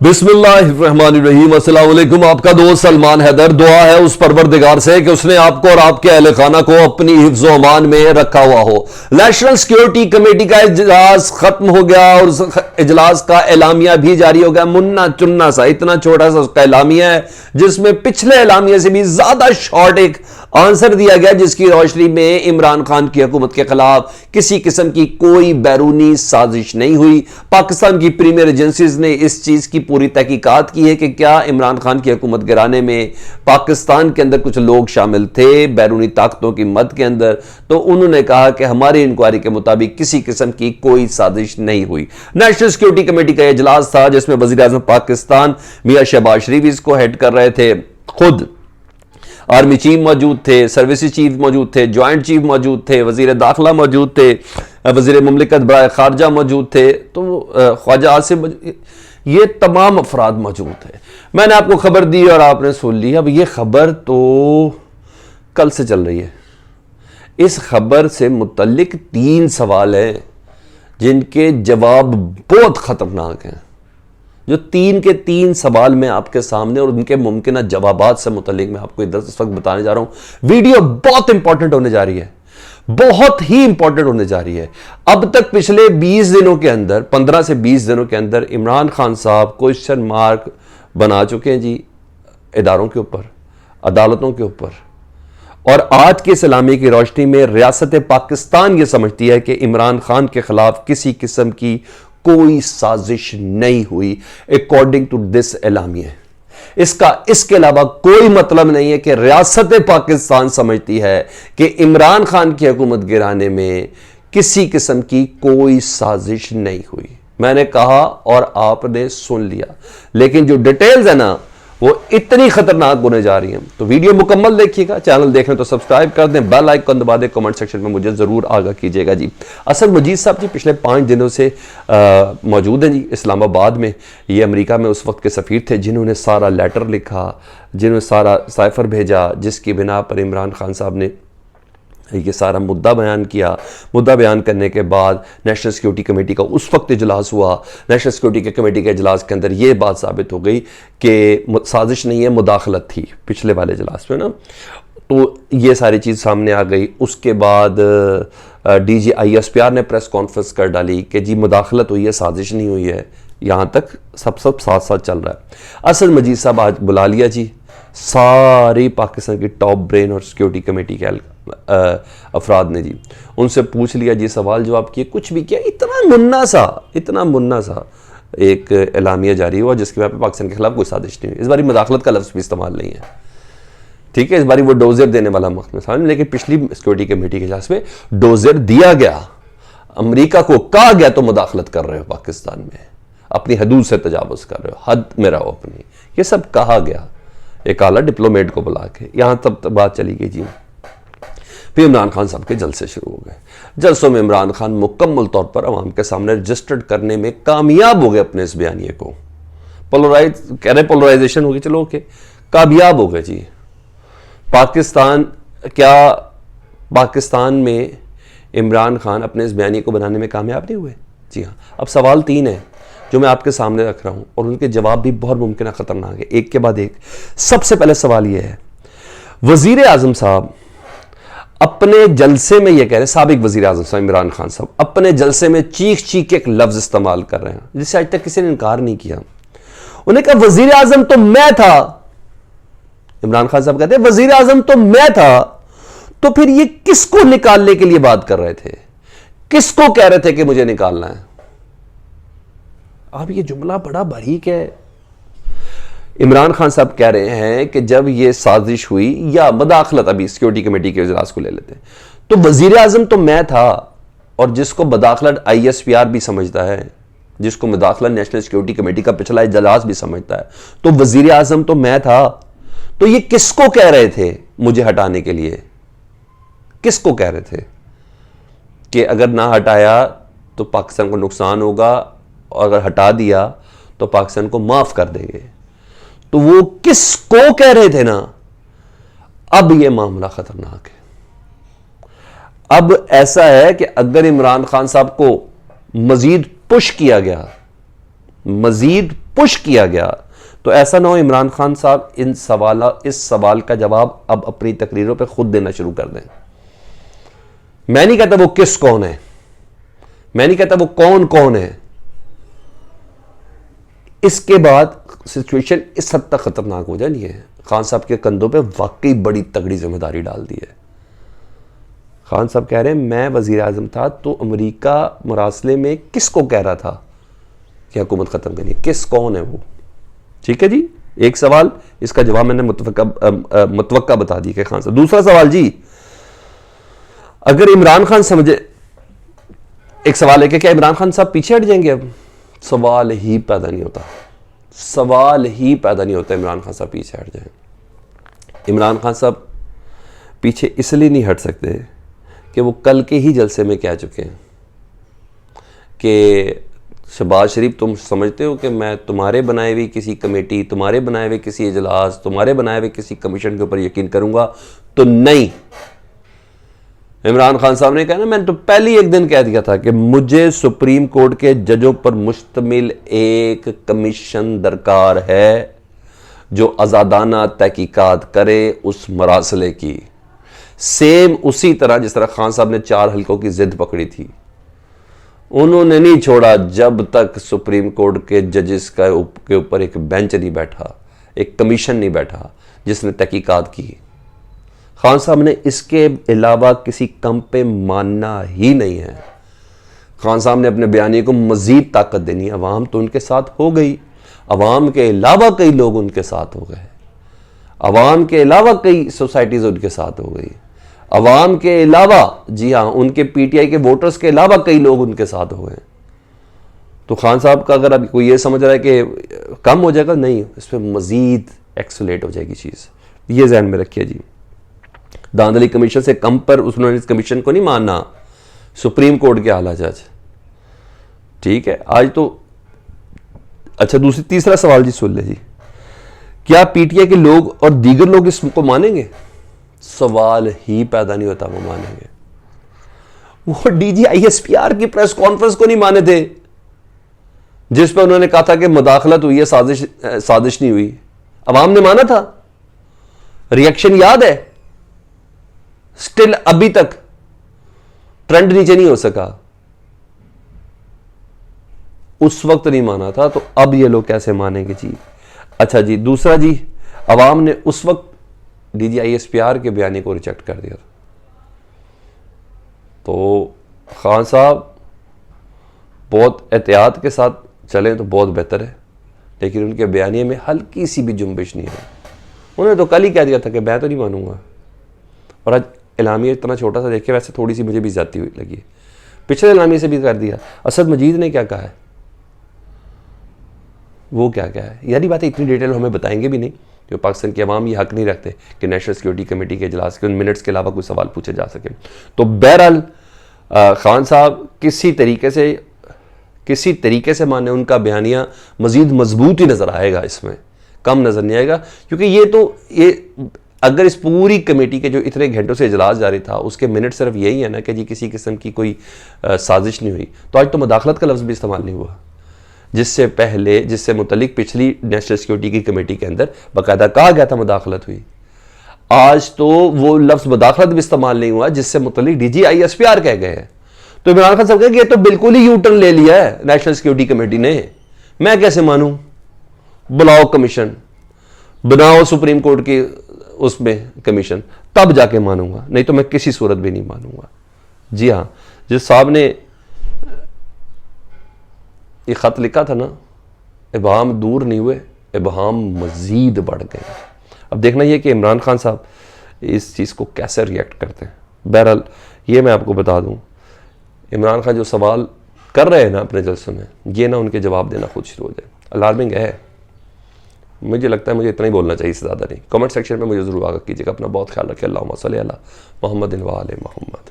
बिस्मिल्लाहिर्रहमानिर्रहीम। अस्सलाम वालेकुम। आपका दोस्त सलमान हैदर। दुआ है उस परवरदिगार से कि उसने आपको और आपके अहले खाना को अपनी हिफ्ज़ व अमान में रखा हुआ हो। नेशनल सिक्योरिटी कमेटी का इजलास खत्म हो गया और उस इजलास का एलामिया भी जारी हो गया। मुन्ना चुन्ना सा इतना छोटा सा उसका एलामिया है जिसमें पिछले एलामिया से भी ज्यादा शॉर्ट एक आंसर दिया गया, जिसकी रोशनी में इमरान खान की हुकूमत के खिलाफ किसी किस्म की कोई बैरूनी साजिश नहीं हुई। पाकिस्तान की प्रीमियर एजेंसीज ने इस चीज की पूरी तहकीकात की है कि क्या इमरान खान की हुकूमत गिराने में पाकिस्तान के अंदर कुछ लोग शामिल थे बैरूनी ताकतों की मद के अंदर। तो उन्होंने कहा कि हमारी इंक्वायरी के मुताबिक किसी किस्म की कोई साजिश नहीं हुई। नेशनल सिक्योरिटी कमेटी का इजलास था जिसमें वजीर आजम पाकिस्तान मियां शहबाज शरीफ इसको हेड कर रहे थे। खुद आर्मी चीफ मौजूद थे, सर्विसेज चीफ मौजूद थे, ज्वाइंट चीफ मौजूद थे, वजीर दाखिला मौजूद थे, वजीर मुमलिकत बराए खारजा मौजूद थे, तो ख्वाजा आसिफ, ये तमाम अफराद मौजूद थे। मैंने आपको खबर दी और आपने सुन ली। अब ये खबर तो कल से चल रही है। इस खबर से मुतल्लिक 3 सवाल हैं जिनके जवाब बहुत खतरनाक हैं। जो 3 के 3 सवाल मैं आपके सामने और उनके मुमकिन जवाबात से मुतल्लिक मैं आपको इस वक्त बताने जा रहा हूं। वीडियो बहुत इंपॉर्टेंट होने जा रही है, बहुत ही इंपॉर्टेंट होने जा रही है। अब तक पिछले 20 दिनों के अंदर, 15 से 20 दिनों के अंदर इमरान खान साहब क्वेश्चन मार्क बना चुके हैं जी इदारों के ऊपर, अदालतों के ऊपर। और आज के इस्लामी की रोशनी में रियासत पाकिस्तान यह समझती है कि इमरान खान के खिलाफ किसी किस्म की कोई साजिश नहीं हुई अकॉर्डिंग टू दिस एलामिया। इसके अलावा कोई मतलब नहीं है कि रियासत पाकिस्तान समझती है कि इमरान खान की हुकूमत गिराने में किसी किस्म की कोई साजिश नहीं हुई। मैंने कहा और आपने सुन लिया, लेकिन जो डिटेल्स है ना वो इतनी खतरनाक होने जा रही हैं। तो वीडियो मुकम्मल देखिएगा। चैनल देखें तो सब्सक्राइब कर दें, बेल आइकन दबा दें, कमेंट सेक्शन में मुझे जरूर आगाह कीजिएगा जी। असद मजीद साहब जी पिछले 5 दिनों से मौजूद हैं जी इस्लामाबाद में। ये अमेरिका में उस वक्त के सफ़ीर थे जिन्होंने सारा लेटर लिखा, जिन्होंने सारा साइफर भेजा, जिसकी बिना पर इमरान खान साहब ने ये सारा मुद्दा बयान किया। मुद्दा बयान करने के बाद नेशनल सिक्योरिटी कमेटी का उस वक्त इजलास हुआ। नेशनल सिक्योरिटी कमेटी के इजलास के अंदर ये बात साबित हो गई कि साजिश नहीं है, मुदाखलत थी पिछले वाले इजलास में ना। तो ये सारी चीज़ सामने आ गई। उसके बाद DG ISPR ने प्रेस कॉन्फ्रेंस कर डाली कि जी मुदाखलत हुई है, साजिश नहीं हुई है। यहाँ तक सब साथ साथ चल रहा है। असद मजीद साहब आज बुला लिया जी सारी पाकिस्तान की टॉप ब्रेन और सिक्योरिटी कमेटी के अफराद ने जी, उनसे पूछ लिया जी, सवाल जवाब किए, कुछ भी किया। इतना मुन्ना सा एक एलामिया जारी हुआ जिसके वजह पे पाकिस्तान के खिलाफ कोई साजिश नहीं हुई। इस बारी मुदाखलत का लफ्ज़ भी इस्तेमाल नहीं है, ठीक है। इस बारी वो डोजर देने वाला मकसद में, लेकिन पिछली सिक्योरिटी कमेटी के इजलास में डोजर दिया गया। अमरीका को कहा गया तो मुदाखलत कर रहे हो पाकिस्तान में, अपनी हदूद से तजावुज़ कर रहे हो, हद में रहो अपनी, ये सब कहा गया एक आला डिप्लोमेट को बुला के। यहां तब बात चली गई जी। फिर इमरान खान साहब के जलसे शुरू हो गए। जलसों में इमरान खान मुकम्मल तौर पर अवाम के सामने रजिस्टर्ड करने में कामयाब हो गए अपने इस बयानिए को। पोलराइजेशन हो गई, चलो ओके, कामयाब हो गए जी। पाकिस्तान में इमरान खान अपने इस बयानिए को बनाने में कामयाब नहीं हुए? जी हाँ। अब सवाल 3 है जो मैं आपके सामने रख रहा हूं और उनके जवाब भी बहुत मुमकिन खतरनाक है, एक के बाद एक। सबसे पहले सवाल यह है, वजीर आजम साहब अपने जलसे में यह कह रहे हैं, साबिक वजीर आजम साहब इमरान खान साहब अपने जलसे में चीख चीख के एक लफ्ज इस्तेमाल कर रहे हैं जिससे आज तक किसी ने इनकार नहीं किया। उन्हें कहा वजीर आजम तो मैं था। इमरान खान साहब कहते हैं वजीर आजम तो मैं था, तो फिर ये किसको निकालने के लिए बात कर रहे थे? किसको कह रहे थे कि मुझे निकालना है? अब ये जुमला बड़ा बारीक है। इमरान खान साहब कह रहे हैं कि जब ये साजिश हुई या मदाखलत, अभी सिक्योरिटी कमेटी के इजलास को ले लेते हैं, तो वजीर आजम तो मैं था, और जिसको मदाखलत ISPR भी समझता है, जिसको मदाखलत नेशनल सिक्योरिटी कमेटी का पिछला इजलास भी समझता है, तो वजीर आजम तो मैं था। तो ये किसको कह रहे थे मुझे हटाने के लिए? किसको कह रहे थे कि अगर ना हटाया तो पाकिस्तान को नुकसान होगा, और अगर हटा दिया तो पाकिस्तान को माफ कर देंगे? तो वो किसको कह रहे थे ना? अब ये मामला खतरनाक है। अब ऐसा है कि अगर इमरान खान साहब को मजीद पुश किया गया, مزید پش کیا گیا تو ایسا نہ ہو عمران خان صاحب اس سوال کا جواب اب اپنی تقریروں پہ خود دینا شروع کر دیں. میں نہیں کہتا وہ کس کون ہے, میں نہیں کہتا وہ کون ہے. اس کے بعد سچویشن اس حد تک خطرناک ہو جانی ہے. خان صاحب کے کندھوں پہ واقعی بڑی تگڑی ذمہ داری ڈال دی ہے. خان صاحب کہہ رہے ہیں میں وزیر اعظم تھا تو امریکہ مراسلے میں کس کو کہہ رہا تھا کہ حکومت ختم کرنی ہے, کس کون ہے وہ. ٹھیک ہے جی, ایک سوال, اس کا جواب میں نے متوقع بتا دی کہ خان صاحب. دوسرا سوال جی, اگر عمران خان سمجھے, ایک سوال ہے کہ کیا عمران خان صاحب پیچھے ہٹ جائیں گے اب؟ سوال ہی پیدا نہیں ہوتا عمران خان صاحب پیچھے ہٹ جائیں. عمران خان صاحب پیچھے اس لیے نہیں ہٹ سکتے کہ وہ کل کے ہی جلسے میں کہہ چکے ہیں کہ شہباز شریف تم سمجھتے ہو کہ میں تمہارے بنائے ہوئی کسی کمیٹی, تمہارے بنائے ہوئے کسی اجلاس, تمہارے بنائے ہوئے کسی کمیشن کے اوپر یقین کروں گا؟ تو نہیں. عمران خان صاحب نے کہا نا, میں نے تو پہلی ایک دن کہہ دیا تھا کہ مجھے سپریم کورٹ کے ججوں پر مشتمل ایک کمیشن درکار ہے جو آزادانہ تحقیقات کرے اس مراسلے کی. سیم اسی طرح جس طرح خان صاحب نے 4 حلقوں کی ضد پکڑی تھی, انہوں نے نہیں چھوڑا جب تک سپریم کورٹ کے ججز کے اوپر ایک بینچ نہیں بیٹھا, ایک کمیشن نہیں بیٹھا جس نے تحقیقات کی. خان صاحب نے اس کے علاوہ کسی کم پہ ماننا ہی نہیں ہے. خان صاحب نے اپنے بیانیے کو مزید طاقت دینی ہے. عوام تو ان کے ساتھ ہو گئی, عوام کے علاوہ کئی لوگ ان کے ساتھ ہو گئے, عوام کے علاوہ کئی سوسائٹیز ان کے ساتھ ہو گئی, عوام کے علاوہ, جی ہاں, ان کے پی ٹی آئی کے ووٹرز کے علاوہ کئی لوگ ان کے ساتھ ہو گئے. تو خان صاحب کا اگر اب کوئی یہ سمجھ رہا ہے کہ کم ہو جائے گا, نہیں, اس پہ مزید ایکسلیٹ ہو جائے گی چیز, یہ ذہن میں رکھیے جی. داندلی کمیشن سے کم پر انہوں نے اس کمیشن کو نہیں ماننا, سپریم کورٹ کے اعلیٰ جج. ٹھیک ہے, آج تو اچھا. تیسرا سوال جی سن لے جی, کیا پی ٹی آئی کے لوگ اور دیگر لوگ اس کو مانیں گے؟ سوال ہی پیدا نہیں ہوتا وہ مانیں گے. وہ D G I S P R کی پریس کانفرنس کو نہیں مانے تھے جس پہ انہوں نے کہا تھا کہ مداخلت ہوئی ہے, سازش نہیں ہوئی. عوام نے مانا تھا, ریئیکشن یاد ہے, سٹل ابھی تک ٹرینڈ نیچے نہیں ہو سکا. اس وقت نہیں مانا تھا تو اب یہ لوگ کیسے مانیں گے جی. اچھا جی, دوسرا جی, عوام نے اس وقت D G I S P R کے بیانیے کو ریجیکٹ کر دیا تھا. تو خان صاحب بہت احتیاط کے ساتھ چلیں تو بہت بہتر ہے, لیکن ان کے بیانیے میں ہلکی سی بھی جنبش نہیں ہے. انہوں نے تو کل ہی کہہ دیا تھا کہ میں تو نہیں مانوں گا, اور آج اعلامیہ اتنا چھوٹا سا دیکھے, ویسے تھوڑی سی مجھے بھی زیادتی ہوئی لگی. پچھلے اعلامیے سے بھی کر دیا. اسد مجید نے کیا کہا ہے, وہ کیا ہے, یعنی باتیں اتنی ڈیٹیل ہمیں بتائیں گے بھی نہیں کہ پاکستان کی عوام یہ حق نہیں رکھتے کہ نیشنل سیکیورٹی کمیٹی کے اجلاس کے ان منٹس کے علاوہ کوئی سوال پوچھے جا سکے. تو بہرحال خان صاحب کسی طریقے سے مانے, ان کا بیانیہ مزید مضبوط ہی نظر آئے گا, اس میں کم نظر نہیں آئے گا. کیونکہ یہ اگر اس پوری کمیٹی کے جو اتنے گھنٹوں سے اجلاس جاری تھا اس کے منٹ صرف یہی ہے نا کہ جی کسی قسم کی کوئی سازش نہیں ہوئی, تو آج تو مداخلت کا لفظ بھی استعمال نہیں ہوا, جس سے متعلق پچھلی نیشنل سیکیورٹی کی کمیٹی کے اندر باقاعدہ کہا گیا تھا مداخلت ہوئی. آج تو وہ لفظ مداخلت بھی استعمال نہیں ہوا جس سے متعلق D G I S P R کہہ گئے ہیں. تو عمران خان صاحب کہا کہ یہ تو بالکل ہی یو ٹرن لے لیا ہے نیشنل سیکیورٹی کمیٹی نے, میں کیسے مانوں؟ بلاؤ کمیشن, بناؤ سپریم کورٹ کی اس میں کمیشن, تب جا کے مانوں گا, نہیں تو میں کسی صورت بھی نہیں مانوں گا. جی ہاں, جس صاحب نے یہ خط لکھا تھا نا, ابہام دور نہیں ہوئے, ابہام مزید بڑھ گئے. اب دیکھنا یہ کہ عمران خان صاحب اس چیز کو کیسے ریئیکٹ کرتے ہیں. بہرحال یہ میں آپ کو بتا دوں, عمران خان جو سوال کر رہے ہیں نا اپنے جلسوں میں, یہ نہ ان کے جواب دینا خود شروع ہو جائے. الارمنگ ہے, مجھے لگتا ہے مجھے اتنا ہی بولنا چاہیے, سے زیادہ نہیں. کمنٹ سیکشن میں مجھے ضرور آگاہ کیجیے گا. اپنا بہت خیال رکھیں. اللہم صلی علی محمد و آل محمد.